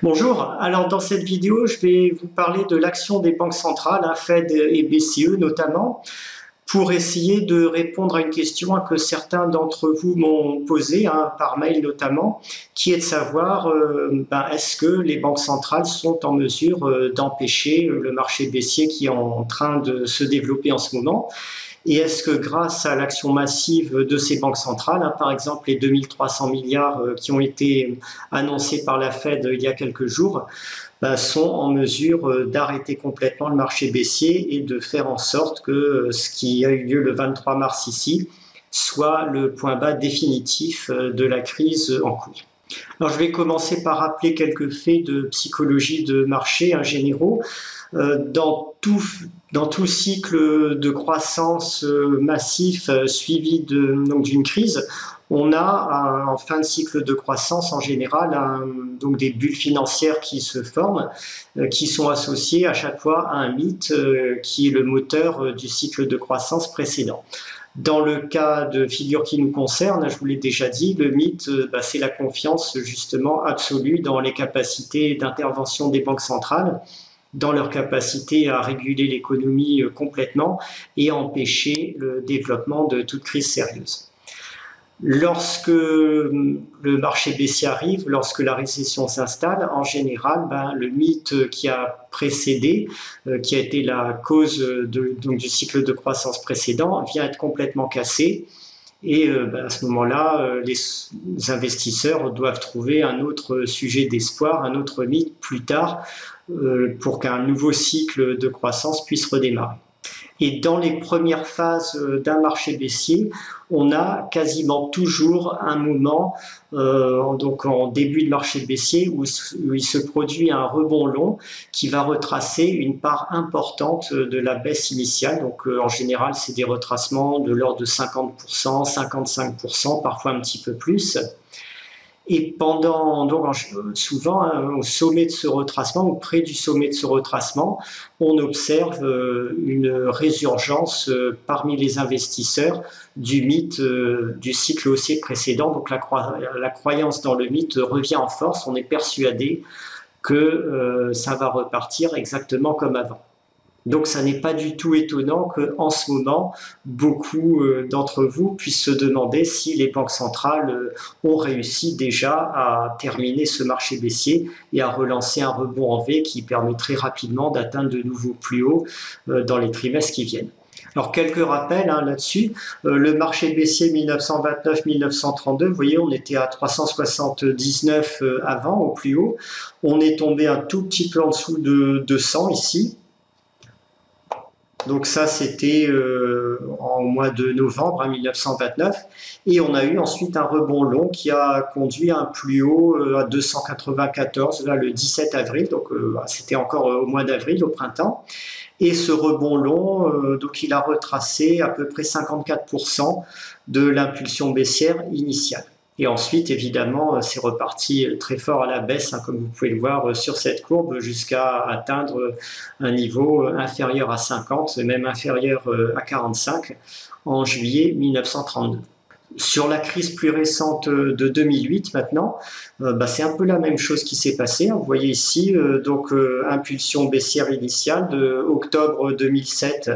Bonjour, alors dans cette vidéo, je vais vous parler de l'action des banques centrales, Fed et BCE notamment, pour essayer de répondre à une question que certains d'entre vous m'ont posée, par mail notamment, qui est de savoir est-ce que les banques centrales sont en mesure d'empêcher le marché baissier qui est en train de se développer en ce moment. Et est-ce que grâce à l'action massive de ces banques centrales, par exemple les 2300 milliards qui ont été annoncés par la Fed il y a quelques jours, sont en mesure d'arrêter complètement le marché baissier et de faire en sorte que ce qui a eu lieu le 23 mars ici soit le point bas définitif de la crise en cours. Alors je vais commencer par rappeler quelques faits de psychologie de marché généraux. Dans tout cycle de croissance massif suivi d'une crise, on a en fin de cycle de croissance en général donc des bulles financières qui se forment, qui sont associées à chaque fois à un mythe qui est le moteur du cycle de croissance précédent. Dans le cas de figure qui nous concerne, je vous l'ai déjà dit, le mythe, c'est la confiance justement absolue dans les capacités d'intervention des banques centrales, dans leur capacité à réguler l'économie complètement et à empêcher le développement de toute crise sérieuse. Lorsque le marché baissier arrive, lorsque la récession s'installe, en général, le mythe qui a précédé, qui a été la cause du cycle de croissance précédent, vient être complètement cassé. Et à ce moment-là, les investisseurs doivent trouver un autre sujet d'espoir, un autre mythe plus tard, pour qu'un nouveau cycle de croissance puisse redémarrer. Et dans les premières phases d'un marché baissier, on a quasiment toujours un moment, donc en début de marché baissier, où il se produit un rebond long qui va retracer une part importante de la baisse initiale. Donc en général, c'est des retracements de l'ordre de 50%, 55%, parfois un petit peu plus. Et souvent, au sommet de ce retracement, ou près du sommet de ce retracement, on observe une résurgence parmi les investisseurs du mythe du cycle haussier précédent. Donc la croyance dans le mythe revient en force. On est persuadé que ça va repartir exactement comme avant. Donc ça n'est pas du tout étonnant qu'en ce moment, beaucoup d'entre vous puissent se demander si les banques centrales ont réussi déjà à terminer ce marché baissier et à relancer un rebond en V qui permettrait rapidement d'atteindre de nouveaux plus hauts dans les trimestres qui viennent. Alors quelques rappels là-dessus, le marché baissier 1929-1932, vous voyez, on était à 379 avant, au plus haut, on est tombé un tout petit peu en dessous de 200 ici. Donc ça, c'était en mois de novembre 1929. Et on a eu ensuite un rebond long qui a conduit à un plus haut à 294, là, le 17 avril. Donc c'était encore au mois d'avril, au printemps. Et ce rebond long, donc il a retracé à peu près 54% de l'impulsion baissière initiale. Et ensuite, évidemment, c'est reparti très fort à la baisse, comme vous pouvez le voir sur cette courbe, jusqu'à atteindre un niveau inférieur à 50, même inférieur à 45 en juillet 1932. Sur la crise plus récente de 2008 maintenant, c'est un peu la même chose qui s'est passé. Vous voyez ici, impulsion baissière initiale de octobre 2007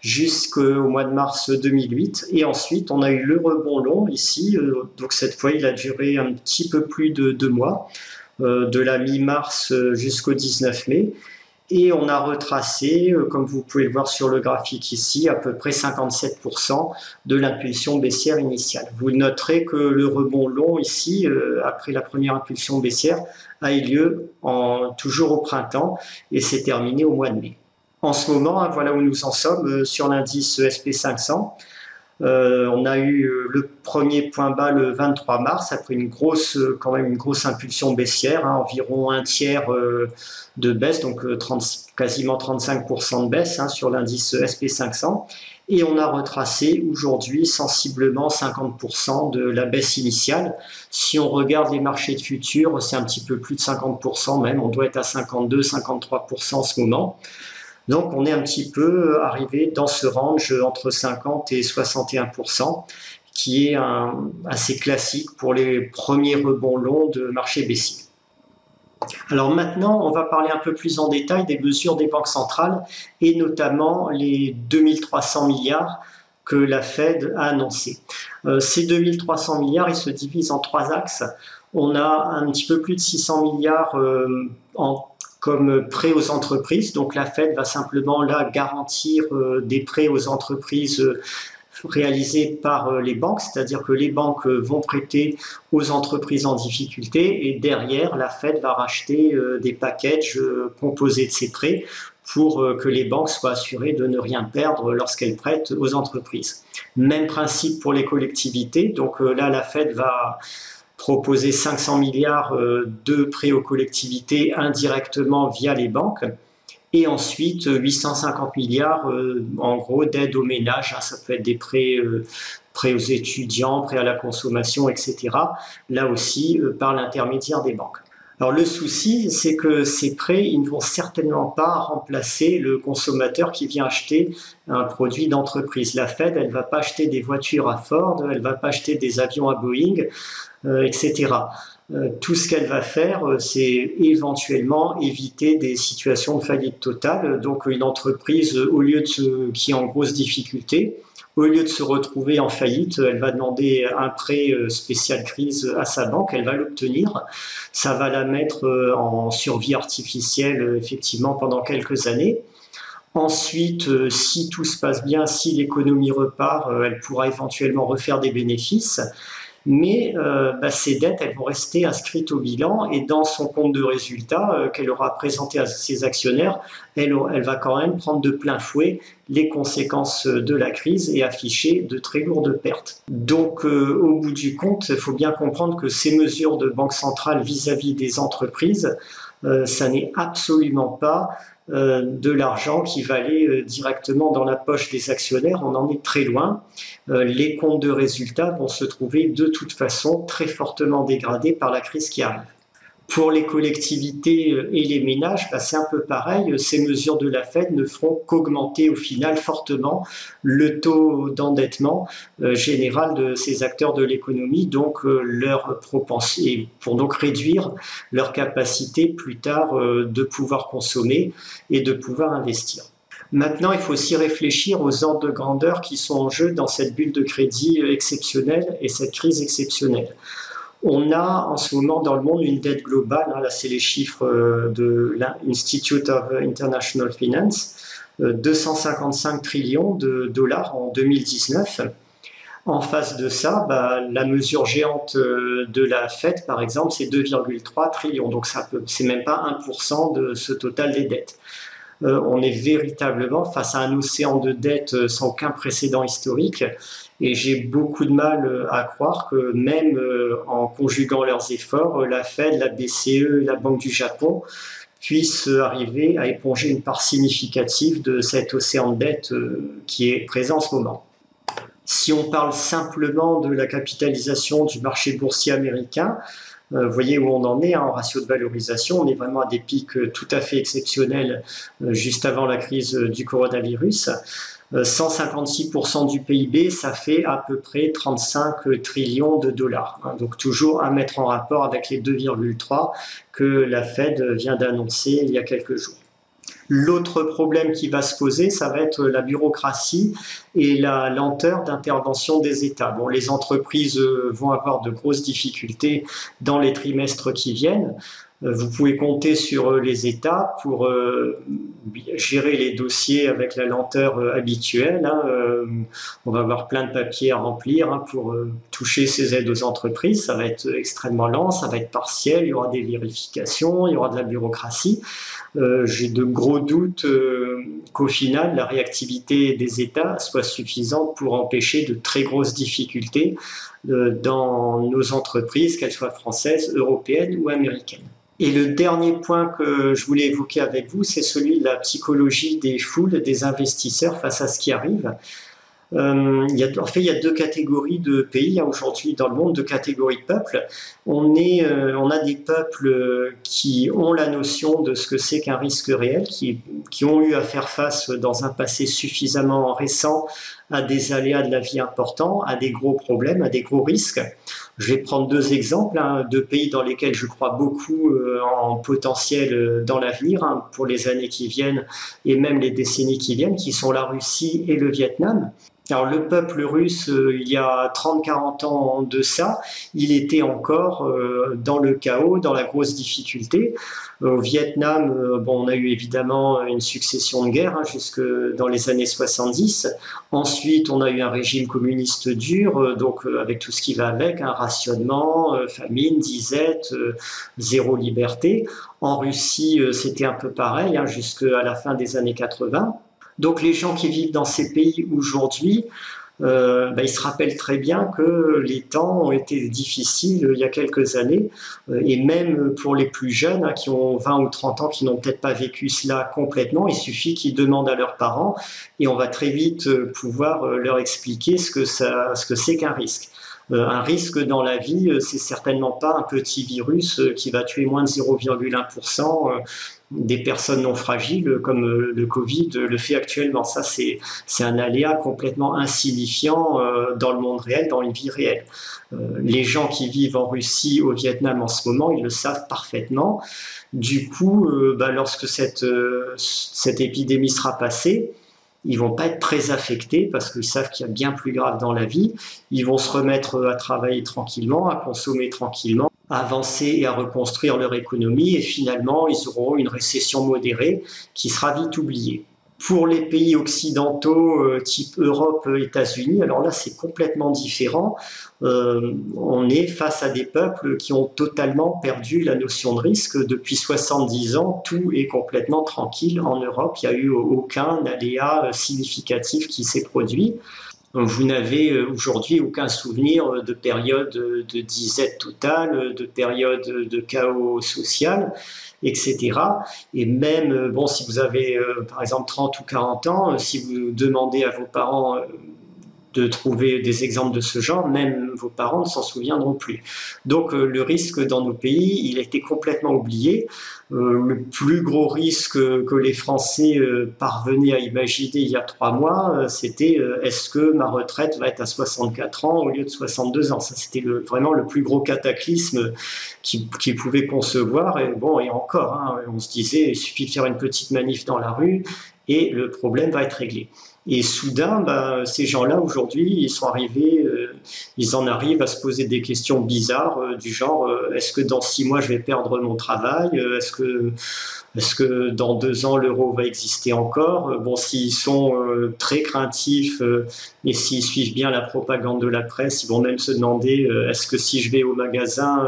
jusqu'au mois de mars 2008. Et ensuite, on a eu le rebond long ici. Donc cette fois, il a duré un petit peu plus de 2 mois, de la mi-mars jusqu'au 19 mai. Et on a retracé, comme vous pouvez le voir sur le graphique ici, à peu près 57% de l'impulsion baissière initiale. Vous noterez que le rebond long ici, après la première impulsion baissière, a eu lieu toujours au printemps et s'est terminé au mois de mai. En ce moment, voilà où nous en sommes sur l'indice SP500. On a eu le premier point bas le 23 mars, après quand même une grosse impulsion baissière, environ un tiers de baisse, donc quasiment 35% de baisse sur l'indice SP500. Et on a retracé aujourd'hui sensiblement 50% de la baisse initiale. Si on regarde les marchés de futurs, c'est un petit peu plus de 50% même, on doit être à 52-53% en ce moment. Donc on est un petit peu arrivé dans ce range entre 50 et 61%, qui est assez classique pour les premiers rebonds longs de marché baissier. Alors maintenant, on va parler un peu plus en détail des mesures des banques centrales et notamment les 2300 milliards que la Fed a annoncés. Ces 2300 milliards, ils se divisent en trois axes. On a un petit peu plus de 600 milliards comme prêts aux entreprises. Donc la Fed va simplement là garantir des prêts aux entreprises réalisés par les banques, c'est-à-dire que les banques vont prêter aux entreprises en difficulté et derrière, la Fed va racheter des packages composés de ces prêts pour que les banques soient assurées de ne rien perdre lorsqu'elles prêtent aux entreprises. Même principe pour les collectivités, donc là, la Fed va proposer 500 milliards de prêts aux collectivités indirectement via les banques. Et ensuite, 850 milliards, en gros, d'aide aux ménages. Hein, ça peut être des prêts, prêts aux étudiants, prêts à la consommation, etc. Là aussi, par l'intermédiaire des banques. Alors le souci, c'est que ces prêts, ils ne vont certainement pas remplacer le consommateur qui vient acheter un produit d'entreprise. La Fed, elle ne va pas acheter des voitures à Ford, elle ne va pas acheter des avions à Boeing, etc. Tout ce qu'elle va faire, c'est éventuellement éviter des situations de faillite totale. Donc une entreprise, au lieu qui est en grosse difficulté, au lieu de se retrouver en faillite, elle va demander un prêt spécial crise à sa banque, elle va l'obtenir. Ça va la mettre en survie artificielle, effectivement, pendant quelques années. Ensuite, si tout se passe bien, si l'économie repart, elle pourra éventuellement refaire des bénéfices. Mais ces dettes, elles vont rester inscrites au bilan et dans son compte de résultat qu'elle aura présenté à ses actionnaires, elle va quand même prendre de plein fouet les conséquences de la crise et afficher de très lourdes pertes. Donc au bout du compte, il faut bien comprendre que ces mesures de banque centrale vis-à-vis des entreprises, ça n'est absolument pas de l'argent qui va aller directement dans la poche des actionnaires, on en est très loin. Les comptes de résultats vont se trouver de toute façon très fortement dégradés par la crise qui arrive. Pour les collectivités et les ménages, c'est un peu pareil. Ces mesures de la Fed ne feront qu'augmenter au final fortement le taux d'endettement général de ces acteurs de l'économie, donc leur propensité, pour donc réduire leur capacité plus tard de pouvoir consommer et de pouvoir investir. Maintenant, il faut aussi réfléchir aux ordres de grandeur qui sont en jeu dans cette bulle de crédit exceptionnelle et cette crise exceptionnelle. On a en ce moment dans le monde une dette globale, là c'est les chiffres de l'Institute of International Finance, 255 trillions de dollars en 2019. En face de ça, la mesure géante de la Fed, par exemple, c'est 2,3 trillions, donc c'est même pas 1% de ce total des dettes. On est véritablement face à un océan de dettes sans aucun précédent historique. Et j'ai beaucoup de mal à croire que même en conjuguant leurs efforts, la Fed, la BCE et la Banque du Japon puissent arriver à éponger une part significative de cet océan de dette qui est présent en ce moment. Si on parle simplement de la capitalisation du marché boursier américain, vous voyez où on en est en ratio de valorisation, on est vraiment à des pics tout à fait exceptionnels juste avant la crise du coronavirus. 156% du PIB, ça fait à peu près 35 trillions de dollars. Donc toujours à mettre en rapport avec les 2,3 que la Fed vient d'annoncer il y a quelques jours. L'autre problème qui va se poser, ça va être la bureaucratie et la lenteur d'intervention des États. Bon, les entreprises vont avoir de grosses difficultés dans les trimestres qui viennent. Vous pouvez compter sur les États pour gérer les dossiers avec la lenteur habituelle. On va avoir plein de papiers à remplir pour toucher ces aides aux entreprises. Ça va être extrêmement lent, ça va être partiel, il y aura des vérifications, il y aura de la bureaucratie. J'ai de gros doutes qu'au final, la réactivité des États soit suffisante pour empêcher de très grosses difficultés dans nos entreprises, qu'elles soient françaises, européennes ou américaines. Et le dernier point que je voulais évoquer avec vous, c'est celui de la psychologie des foules, des investisseurs face à ce qui arrive. Il y a deux catégories de pays aujourd'hui dans le monde, deux catégories de peuples. On a des peuples qui ont la notion de ce que c'est qu'un risque réel, qui ont eu à faire face dans un passé suffisamment récent à des aléas de la vie importants, à des gros problèmes, à des gros risques. Je vais prendre deux exemples, deux pays dans lesquels je crois beaucoup en potentiel dans l'avenir, pour les années qui viennent et même les décennies qui viennent, qui sont la Russie et le Vietnam. Alors le peuple russe, il y a 30-40 ans de ça, il était encore dans le chaos, dans la grosse difficulté. Au Vietnam, bon, on a eu évidemment une succession de guerres jusque dans les années 70. Ensuite, on a eu un régime communiste dur, donc avec tout ce qui va avec, un rationnement, famine, disette, zéro liberté. En Russie, c'était un peu pareil, jusqu'à la fin des années 80. Donc les gens qui vivent dans ces pays aujourd'hui, ils se rappellent très bien que les temps ont été difficiles il y a quelques années, et même pour les plus jeunes qui ont 20 ou 30 ans, qui n'ont peut-être pas vécu cela complètement, il suffit qu'ils demandent à leurs parents et on va très vite pouvoir leur expliquer ce que c'est qu'un risque. Un risque dans la vie, c'est certainement pas un petit virus qui va tuer moins de 0,1% des personnes non fragiles comme le Covid le fait actuellement. Ça, c'est un aléa complètement insignifiant dans le monde réel, dans une vie réelle. Les gens qui vivent en Russie, au Vietnam en ce moment, ils le savent parfaitement. Du coup, lorsque cette épidémie sera passée, ils vont pas être très affectés parce qu'ils savent qu'il y a bien plus grave dans la vie. Ils vont se remettre à travailler tranquillement, à consommer tranquillement, à avancer et à reconstruire leur économie et finalement, ils auront une récession modérée qui sera vite oubliée. Pour les pays occidentaux type Europe, États-Unis, alors là c'est complètement différent. On est face à des peuples qui ont totalement perdu la notion de risque. Depuis 70 ans, tout est complètement tranquille en Europe. Il n'y a eu aucun aléa significatif qui s'est produit. Vous n'avez aujourd'hui aucun souvenir de période de disette totale, de période de chaos social, etc. Et même, bon, si vous avez par exemple 30 ou 40 ans, si vous demandez à vos parents de trouver des exemples de ce genre, même vos parents ne s'en souviendront plus. Donc le risque dans nos pays, il a été complètement oublié. Le plus gros risque que les Français parvenaient à imaginer il y a 3 mois, c'était est-ce que ma retraite va être à 64 ans au lieu de 62 ans. Ça, c'était vraiment le plus gros cataclysme qu'ils pouvaient concevoir. Et bon, et encore, on se disait, il suffit de faire une petite manif dans la rue et le problème va être réglé. Et soudain, ces gens-là, aujourd'hui, ils en arrivent à se poser des questions bizarres du genre est-ce que dans 6 mois, je vais perdre mon travail? Est-ce que dans 2 ans, l'euro va exister encore? Bon, s'ils sont très craintifs et s'ils suivent bien la propagande de la presse, ils vont même se demander est-ce que si je vais au magasin,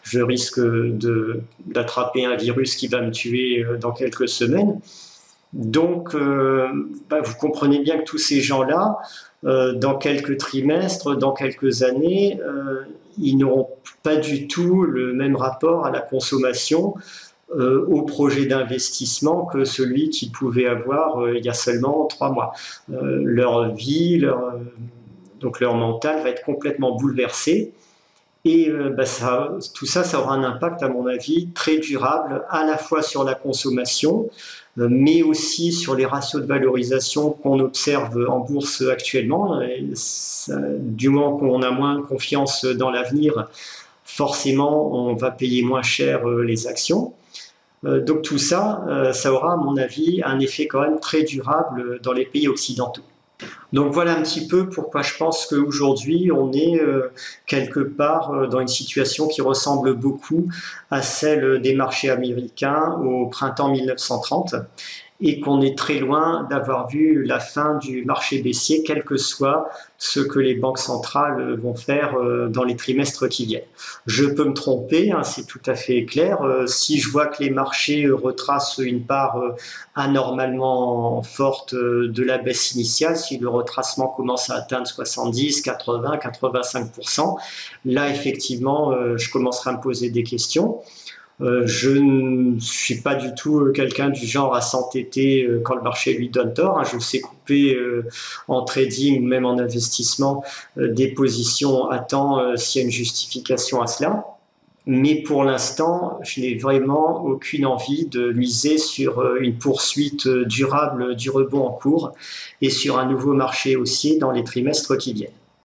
je risque d'attraper un virus qui va me tuer dans quelques semaines? Donc, vous comprenez bien que tous ces gens-là, dans quelques trimestres, dans quelques années, ils n'auront pas du tout le même rapport à la consommation, au projet d'investissement que celui qu'ils pouvaient avoir il y a seulement 3 mois. Leur vie, donc leur mental va être complètement bouleversé. Et tout ça, ça aura un impact, à mon avis, très durable, à la fois sur la consommation, mais aussi sur les ratios de valorisation qu'on observe en bourse actuellement. Et ça, du moment qu'on a moins confiance dans l'avenir, forcément, on va payer moins cher les actions. Donc tout ça, ça aura, à mon avis, un effet quand même très durable dans les pays occidentaux. Donc voilà un petit peu pourquoi je pense qu'aujourd'hui on est quelque part dans une situation qui ressemble beaucoup à celle des marchés américains au printemps 1930 et qu'on est très loin d'avoir vu la fin du marché baissier, quel que soit ce que les banques centrales vont faire dans les trimestres qui viennent. Je peux me tromper, c'est tout à fait clair. Si je vois que les marchés retracent une part anormalement forte de la baisse initiale, si le retracement commence à atteindre 70, 80, 85%, là effectivement, je commencerai à me poser des questions. Je ne suis pas du tout quelqu'un du genre à s'entêter quand le marché lui donne tort. Je sais couper en trading ou même en investissement des positions à temps s'il y a une justification à cela. Mais pour l'instant, je n'ai vraiment aucune envie de miser sur une poursuite durable du rebond en cours et sur un nouveau marché haussier dans les trimestres qui viennent.